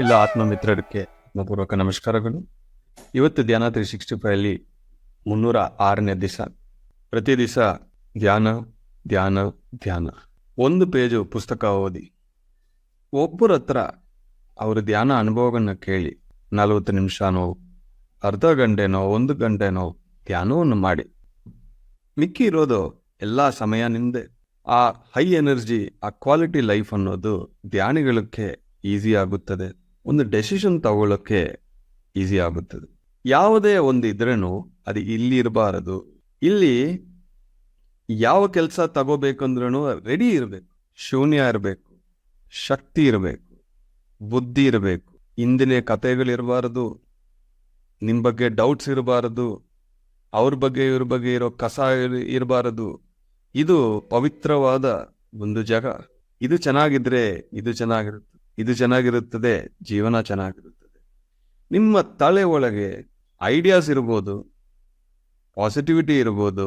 ಇಲ್ಲ ಆತ್ಮಮಿತ್ರರಿಗೆ ಆತ್ಮಪೂರ್ವಕ ನಮಸ್ಕಾರಗಳು. ಇವತ್ತು ಧ್ಯಾನ 365 ಅಲ್ಲಿ 306ನೇ ದಿವಸ. ಪ್ರತಿ ದಿವಸ ಧ್ಯಾನ ಧ್ಯಾನ ಧ್ಯಾನ. ಒಂದು ಪೇಜು ಪುಸ್ತಕ ಓದಿ, ಒಬ್ಬರ ಹತ್ರ ಅವ್ರ ಧ್ಯಾನ ಅನುಭವಗಳನ್ನ ಕೇಳಿ 40 ನಿಮಿಷನೋ, ಅರ್ಧ ಗಂಟೆನೋ, 1 ಗಂಟೆನೋ ಧ್ಯಾನವನ್ನು ಮಾಡಿ. ಮಿಕ್ಕಿ ಇರೋದು ಎಲ್ಲ ಸಮಯ ನಿಂದೆ. ಆ ಹೈ ಎನರ್ಜಿ, ಆ ಕ್ವಾಲಿಟಿ ಲೈಫ್ ಅನ್ನೋದು ಧ್ಯಾನಿಗಳಿಗೆ ಈಸಿ ಆಗುತ್ತದೆ. ಒಂದು ಡೆಸಿಷನ್ ತಗೊಳ್ಳೋಕ್ಕೆ ಈಸಿ ಆಗುತ್ತದೆ. ಯಾವುದೇ ಒಂದು ಇದ್ರೇನು ಅದು ಇಲ್ಲಿ ಇರಬಾರದು. ಇಲ್ಲಿ ಯಾವ ಕೆಲಸ ತಗೋಬೇಕಂದ್ರೂ ರೆಡಿ ಇರಬೇಕು, ಶೂನ್ಯ ಇರಬೇಕು, ಶಕ್ತಿ ಇರಬೇಕು, ಬುದ್ಧಿ ಇರಬೇಕು. ಹಿಂದಿನ ಕಥೆಗಳಿರಬಾರದು, ನಿಮ್ಮ ಬಗ್ಗೆ ಡೌಟ್ಸ್ ಇರಬಾರದು, ಅವ್ರ ಬಗ್ಗೆ ಇವ್ರ ಬಗ್ಗೆ ಇರೋ ಕಸ ಇರಬಾರದು. ಇದು ಪವಿತ್ರವಾದ ಒಂದು ಜಾಗ. ಇದು ಚೆನ್ನಾಗಿದ್ರೆ ಇದು ಚೆನ್ನಾಗಿರುತ್ತದೆ, ಜೀವನ ಚೆನ್ನಾಗಿರುತ್ತದೆ. ನಿಮ್ಮ ತಲೆ ಒಳಗೆ ಐಡಿಯಾಸ್ ಇರ್ಬೋದು, ಪಾಸಿಟಿವಿಟಿ ಇರ್ಬೋದು,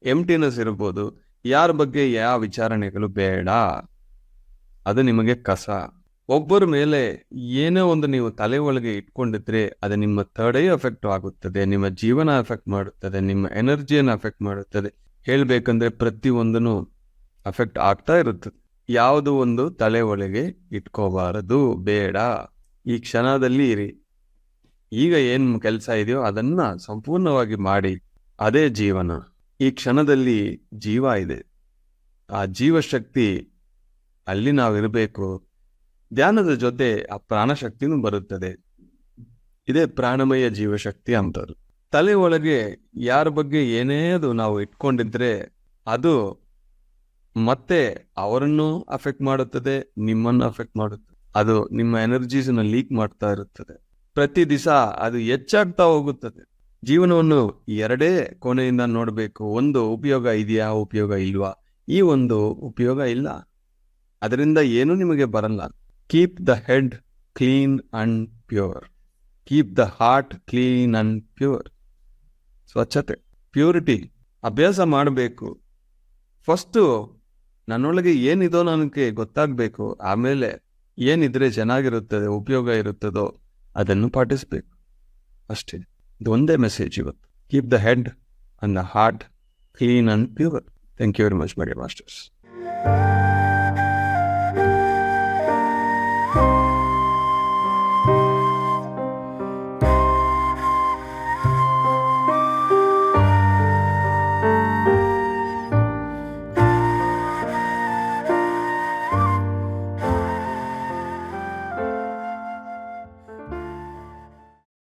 ಎಂಟಿನೆಸ್ ಇರ್ಬೋದು. ಯಾರ ಬಗ್ಗೆ ಯಾವ ವಿಚಾರಣೆಗಳು ಬೇಡ, ಅದು ನಿಮಗೆ ಕಸ. ಒಬ್ಬರ ಮೇಲೆ ಏನೋ ಒಂದು ನೀವು ತಲೆ ಒಳಗೆ ಇಟ್ಕೊಂಡಿದ್ರೆ ಅದು ನಿಮ್ಮ ಥರ್ಡ್ ಐ ಎಫೆಕ್ಟ್ ಆಗುತ್ತದೆ, ನಿಮ್ಮ ಜೀವನ ಎಫೆಕ್ಟ್ ಮಾಡುತ್ತದೆ, ನಿಮ್ಮ ಎನರ್ಜಿಯನ್ನು ಎಫೆಕ್ಟ್ ಮಾಡುತ್ತದೆ. ಹೇಳ್ಬೇಕಂದ್ರೆ ಪ್ರತಿಯೊಂದನ್ನು ಅಫೆಕ್ಟ್ ಆಗ್ತಾ ಇರುತ್ತದೆ. ಯಾವುದು ಒಂದು ತಲೆ ಒಳಗೆ ಇಟ್ಕೋಬಾರದು, ಬೇಡ. ಈ ಕ್ಷಣದಲ್ಲಿ ಇರಿ. ಈಗ ಏನ್ ಕೆಲಸ ಇದೆಯೋ ಅದನ್ನ ಸಂಪೂರ್ಣವಾಗಿ ಮಾಡಿ. ಅದೇ ಜೀವನ. ಈ ಕ್ಷಣದಲ್ಲಿ ಜೀವ ಇದೆ, ಆ ಜೀವಶಕ್ತಿ ಅಲ್ಲಿ ನಾವಿರಬೇಕು. ಧ್ಯಾನದ ಜೊತೆ ಆ ಪ್ರಾಣಶಕ್ತಿನೂ ಬರುತ್ತದೆ. ಇದೇ ಪ್ರಾಣಮಯ ಜೀವಶಕ್ತಿ ಅಂತಾರೆ. ತಲೆ ಒಳಗೆ ಯಾರ ಬಗ್ಗೆ ಏನೇ ಅದು ನಾವು ಇಟ್ಕೊಂಡಿದ್ರೆ ಅದು ಮತ್ತೆ ಅವರನ್ನು ಅಫೆಕ್ಟ್ ಮಾಡುತ್ತದೆ, ನಿಮ್ಮನ್ನು ಅಫೆಕ್ಟ್ ಮಾಡುತ್ತದೆ. ಅದು ನಿಮ್ಮ ಎನರ್ಜೀಸ್ನ ಲೀಕ್ ಮಾಡ್ತಾ ಇರುತ್ತದೆ. ಪ್ರತಿ ದಿವಸ ಅದು ಹೆಚ್ಚಾಗ್ತಾ ಹೋಗುತ್ತದೆ. ಜೀವನವನ್ನು ಎರಡೇ ಕೋಣೆಯಿಂದ ನೋಡಬೇಕು. ಒಂದು ಉಪಯೋಗ ಇದೆಯಾ, ಉಪಯೋಗ ಇಲ್ವಾ. ಈ ಒಂದು ಉಪಯೋಗ ಇಲ್ಲ, ಅದರಿಂದ ಏನೂ ನಿಮಗೆ ಬರಲ್ಲ. Keep the head clean and pure. Keep the heart clean and pure. ಸ್ವಚ್ಛತೆ, ಪ್ಯೂರಿಟಿ ಅಭ್ಯಾಸ ಮಾಡಬೇಕು. ಫಸ್ಟು ನನ್ನೊಳಗೆ ಏನಿದೋ ನನಗೆ ಗೊತ್ತಾಗಬೇಕು. ಆಮೇಲೆ ಏನಿದ್ರೆ ಚೆನ್ನಾಗಿರುತ್ತದೆ, ಉಪಯೋಗ ಇರುತ್ತದೋ ಅದನ್ನು ಪಾಟಿಸ್ಬೇಕು. ಅಷ್ಟೇ. ಇದೊಂದೇ ಮೆಸೇಜ್ ಇವತ್ತು. Keep the head and the heart clean and pure. Thank you very much my dear masters.